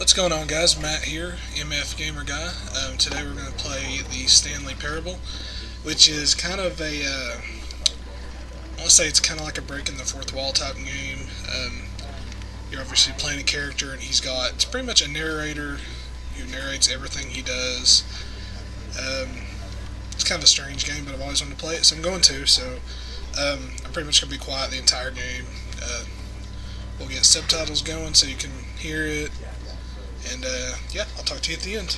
What's going on, guys? Matt here, MF Gamer Guy. Today we're going to play the Stanley Parable, which is kind of I want to say it's kind of like a breaking the fourth wall type game. You're obviously playing a character, and it's pretty much a narrator who narrates everything he does. Um, it's kind of a strange game, but I've always wanted to play it, so I'm going to. I'm pretty much going to be quiet the entire game. We'll get subtitles going so you can hear it. And yeah, I'll talk to you at the end.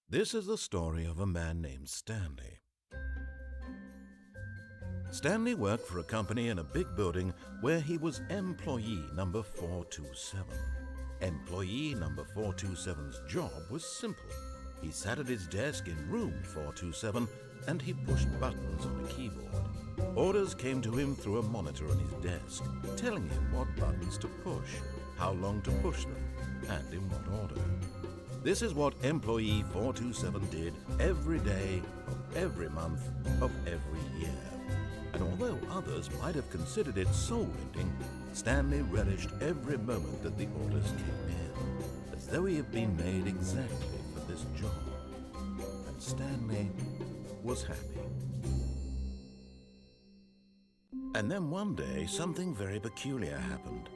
This is the story of a man named Stanley. Stanley worked for a company in a big building where he was employee number 427. Employee number 427's job was simple. He sat at his desk in room 427 and he pushed buttons on a keyboard. Orders came to him through a monitor on his desk, telling him what buttons to push, how long to push them, and in what order. This is what Employee 427 did every day of every month of every year. And although others might have considered it soul-rending, Stanley relished every moment that the orders came in, as though he had been made exactly for this job. And Stanley was happy. And then one day, something very peculiar happened.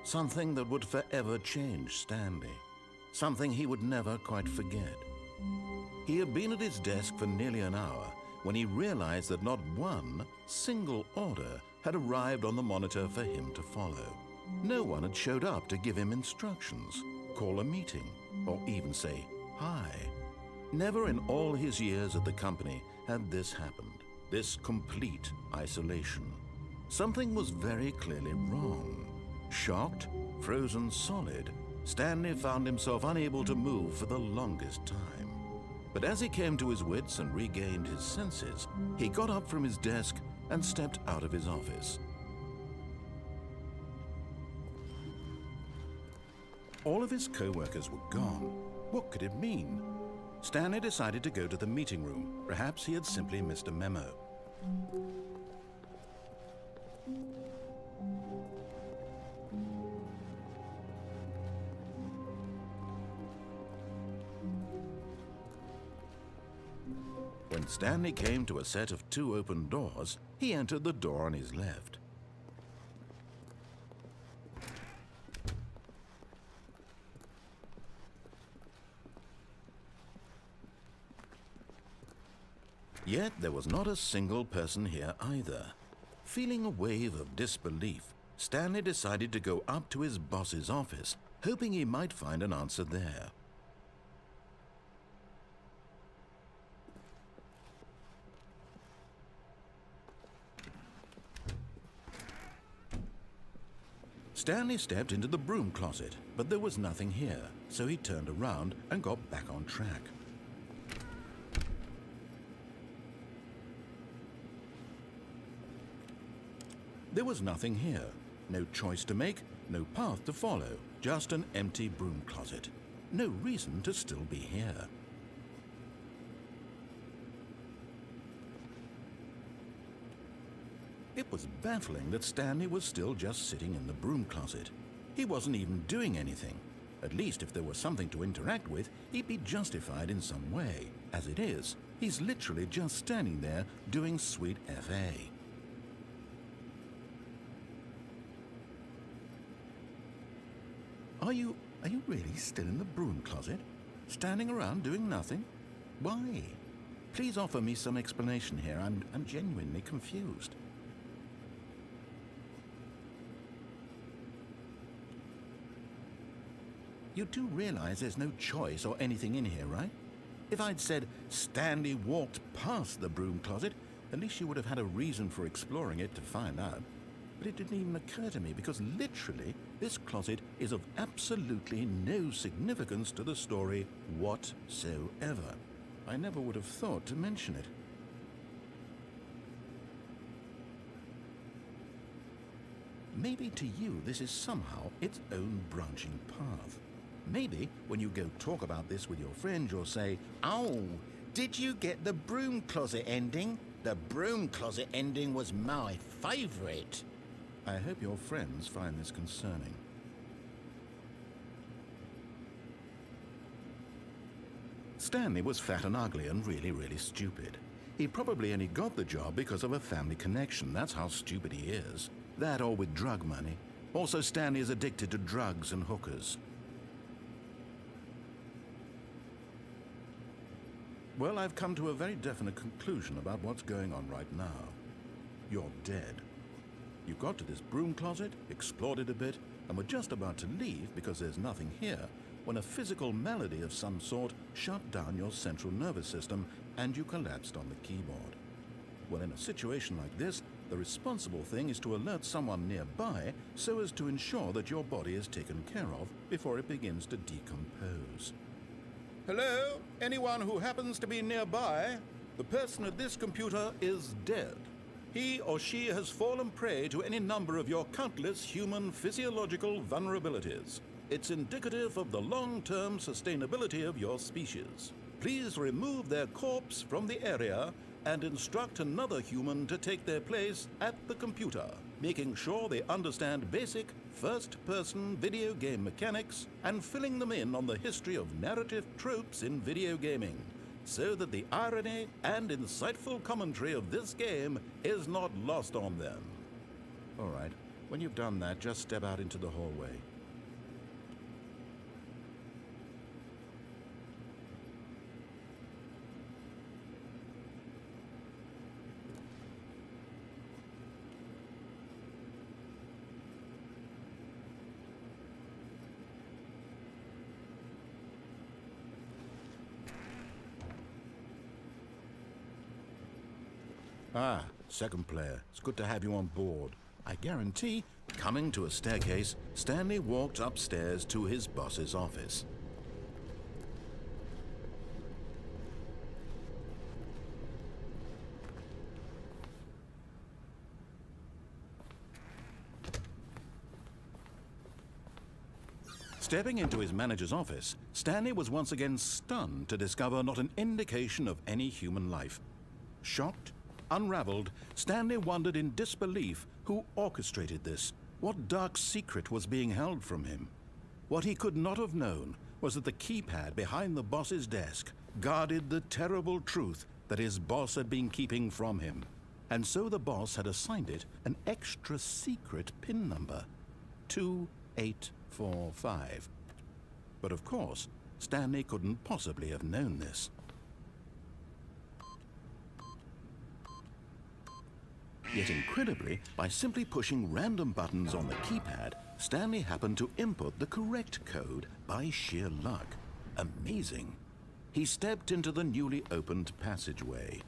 Something that would forever change Stanley. Something he would never quite forget. He had been at his desk for nearly an hour when he realized that not one single order had arrived on the monitor for him to follow. No one had showed up to give him instructions, call a meeting, or even say hi. Never in all his years at the company had this happened, this complete isolation. Something was very clearly wrong. Shocked, frozen solid, Stanley found himself unable to move for the longest time. But as he came to his wits and regained his senses, he got up from his desk and stepped out of his office. All of his co-workers were gone. What could it mean? Stanley decided to go to the meeting room. Perhaps he had simply missed a memo. When Stanley came to a set of two open doors, he entered the door on his left. Yet there was not a single person here either. Feeling a wave of disbelief, Stanley decided to go up to his boss's office, hoping he might find an answer there. Stanley stepped into the broom closet, but there was nothing here, so he turned around and got back on track. There was nothing here. No choice to make, no path to follow, just an empty broom closet. No reason to still be here. It was baffling that Stanley was still just sitting in the broom closet. He wasn't even doing anything. At least if there was something to interact with, he'd be justified in some way. As it is, he's literally just standing there doing sweet FA. Are you really still in the broom closet? Standing around doing nothing? Why? Please offer me some explanation here. I'm genuinely confused. You do realize there's no choice or anything in here, right? If I'd said Stanley walked past the broom closet, at least you would have had a reason for exploring it to find out. But it didn't even occur to me because literally this closet is of absolutely no significance to the story whatsoever. I never would have thought to mention it. Maybe to you this is somehow its own branching path. Maybe when you go talk about this with your friend, you'll say, "Oh, did you get the broom closet ending? The broom closet ending was my favorite." I hope your friends find this concerning. Stanley was fat and ugly and really stupid. He probably only got the job because of a family connection. That's how stupid he is. That or with drug money. Also, Stanley is addicted to drugs and hookers. Well, I've come to a very definite conclusion about what's going on right now. You're dead. You got to this broom closet, explored it a bit, and were just about to leave because there's nothing here, when a physical malady of some sort shut down your central nervous system and you collapsed on the keyboard. Well, in a situation like this, the responsible thing is to alert someone nearby so as to ensure that your body is taken care of before it begins to decompose. Hello? Anyone who happens to be nearby? The person at this computer is dead. He or she has fallen prey to any number of your countless human physiological vulnerabilities. It's indicative of the long-term sustainability of your species. Please remove their corpse from the area and instruct another human to take their place at the computer, making sure they understand basic first-person video game mechanics and filling them in on the history of narrative tropes in video gaming, so that the irony and insightful commentary of this game is not lost on them. All right, when you've done that, just step out into the hallway. Ah, second player. It's good to have you on board. I guarantee, coming to a staircase, Stanley walked upstairs to his boss's office. Stepping into his manager's office, Stanley was once again stunned to discover not an indication of any human life. Shocked, unraveled, Stanley wondered in disbelief who orchestrated this. What dark secret was being held from him? What he could not have known was that the keypad behind the boss's desk guarded the terrible truth that his boss had been keeping from him. And so the boss had assigned it an extra secret PIN number, 2845. But of course, Stanley couldn't possibly have known this. Yet incredibly, by simply pushing random buttons on the keypad, Stanley happened to input the correct code by sheer luck. Amazing. He stepped into the newly opened passageway.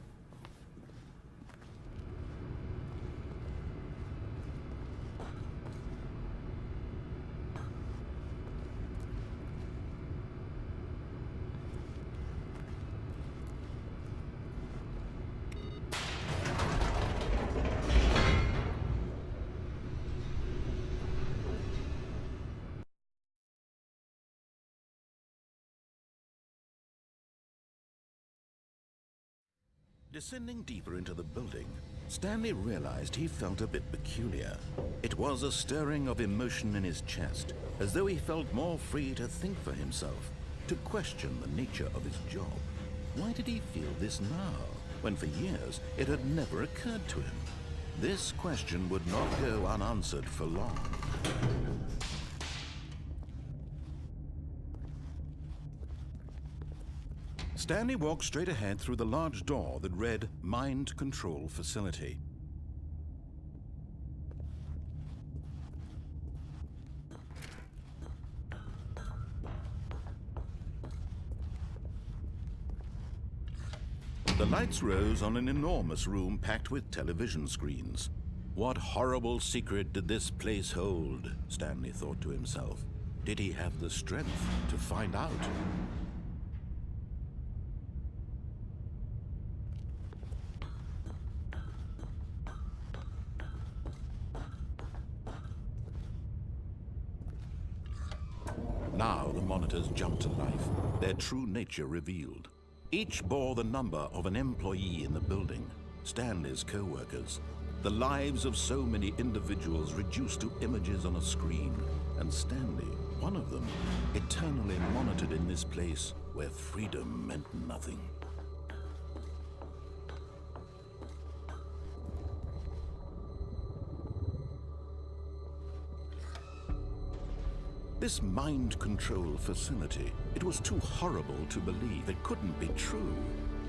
Descending deeper into the building, Stanley realized he felt a bit peculiar. It was a stirring of emotion in his chest, as though he felt more free to think for himself, to question the nature of his job. Why did he feel this now, when for years it had never occurred to him? This question would not go unanswered for long. Stanley walked straight ahead through the large door that read Mind Control Facility. The lights rose on an enormous room packed with television screens. What horrible secret did this place hold? Stanley thought to himself. Did he have the strength to find out? Now the monitors jumped to life, their true nature revealed. Each bore the number of an employee in the building, Stanley's co-workers. The lives of so many individuals reduced to images on a screen, and Stanley, one of them, eternally monitored in this place where freedom meant nothing. This mind control facility, it was too horrible to believe. It couldn't be true.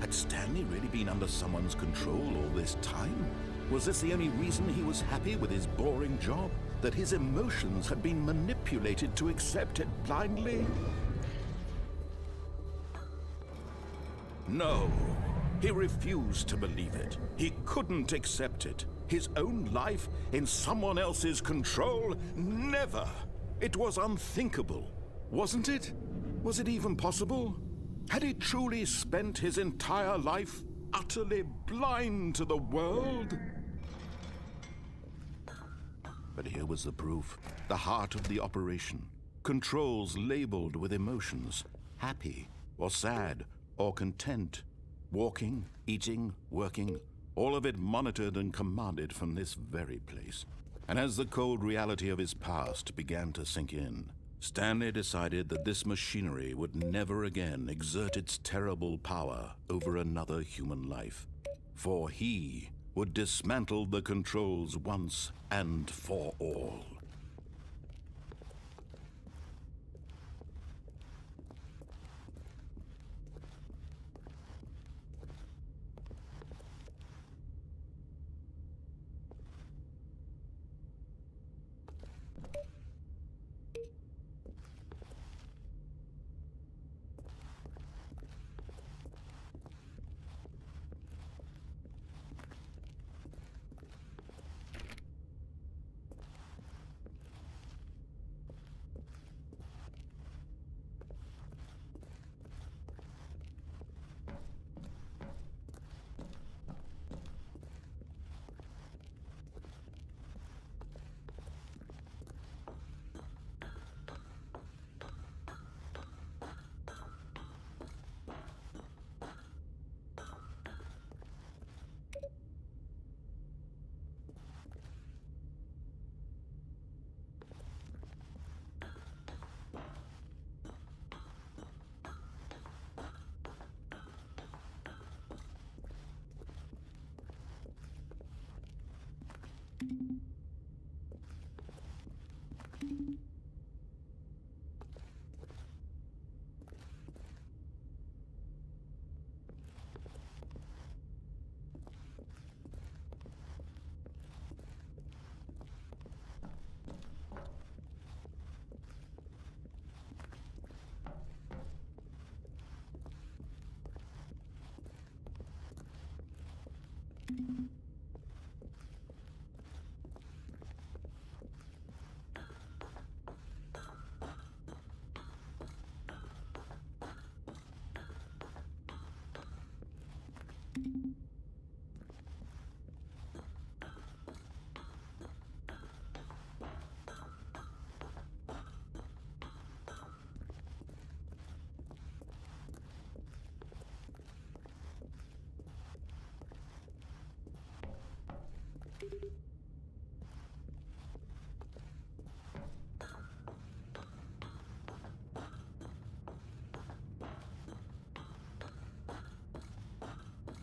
Had Stanley really been under someone's control all this time? Was this the only reason he was happy with his boring job? That his emotions had been manipulated to accept it blindly? No, he refused to believe it. He couldn't accept it. His own life in someone else's control? Never! It was unthinkable, wasn't it? Was it even possible? Had he truly spent his entire life utterly blind to the world? But here was the proof, the heart of the operation. Controls labeled with emotions, happy or sad or content. Walking, eating, working, all of it monitored and commanded from this very place. And as the cold reality of his past began to sink in, Stanley decided that this machinery would never again exert its terrible power over another human life. For he would dismantle the controls once and for all.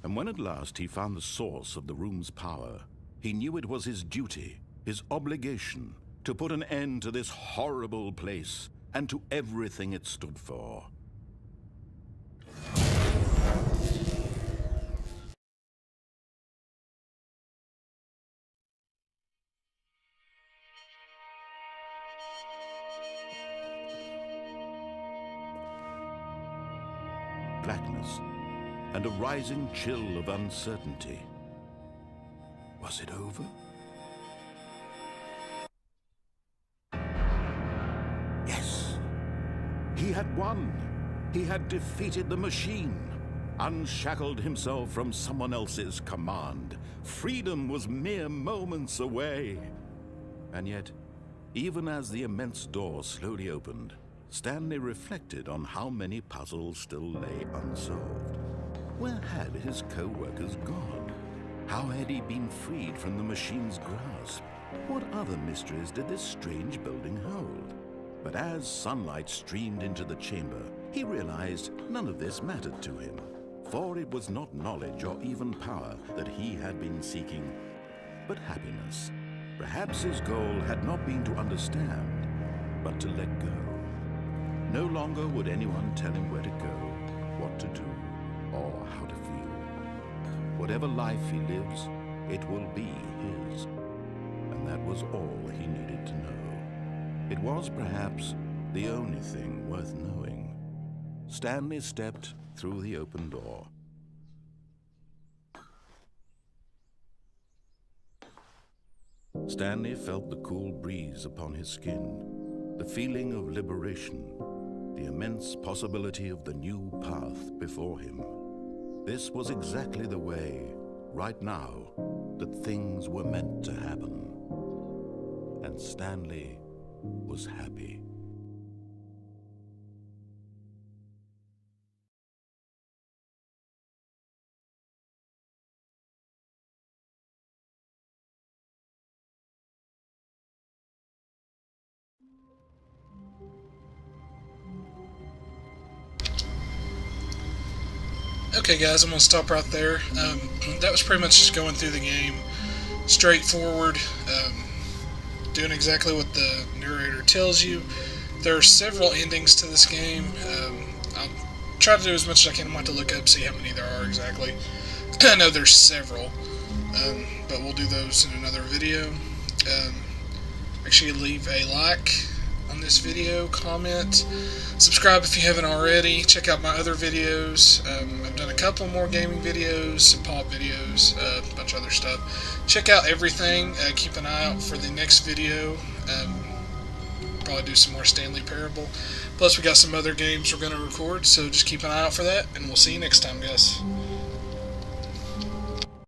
And when at last he found the source of the room's power, he knew it was his duty, his obligation, to put an end to this horrible place and to everything it stood for. Blackness and a rising chill of uncertainty. Was it over? Yes! He had won! He had defeated the machine, unshackled himself from someone else's command. Freedom was mere moments away. And yet, even as the immense door slowly opened, Stanley reflected on how many puzzles still lay unsolved. Where had his co-workers gone? How had he been freed from the machine's grasp? What other mysteries did this strange building hold? But as sunlight streamed into the chamber, he realized none of this mattered to him, for it was not knowledge or even power that he had been seeking, but happiness. Perhaps his goal had not been to understand, but to let go. No longer would anyone tell him where to go, what to do, or how to feel. Whatever life he lives, it will be his. And that was all he needed to know. It was perhaps the only thing worth knowing. Stanley stepped through the open door. Stanley felt the cool breeze upon his skin, the feeling of liberation, the immense possibility of the new path before him. This was exactly the way, right now, that things were meant to happen. And Stanley was happy. Okay guys, I'm going to stop right there. That was pretty much just going through the game, straightforward, doing exactly what the narrator tells you. There are several endings to this game. I'll try to do as much as I can. I might have to look up, see how many there are exactly. I know there's several, but we'll do those in another video. Make sure you leave a like on this video, comment, subscribe if you haven't already, check out my other videos. I've done a couple more gaming videos, some pop videos, a bunch of other stuff. Check out everything, keep an eye out for the next video. Probably do some more Stanley Parable. Plus we got some other games we're going to record, so just keep an eye out for that, and we'll see you next time, guys.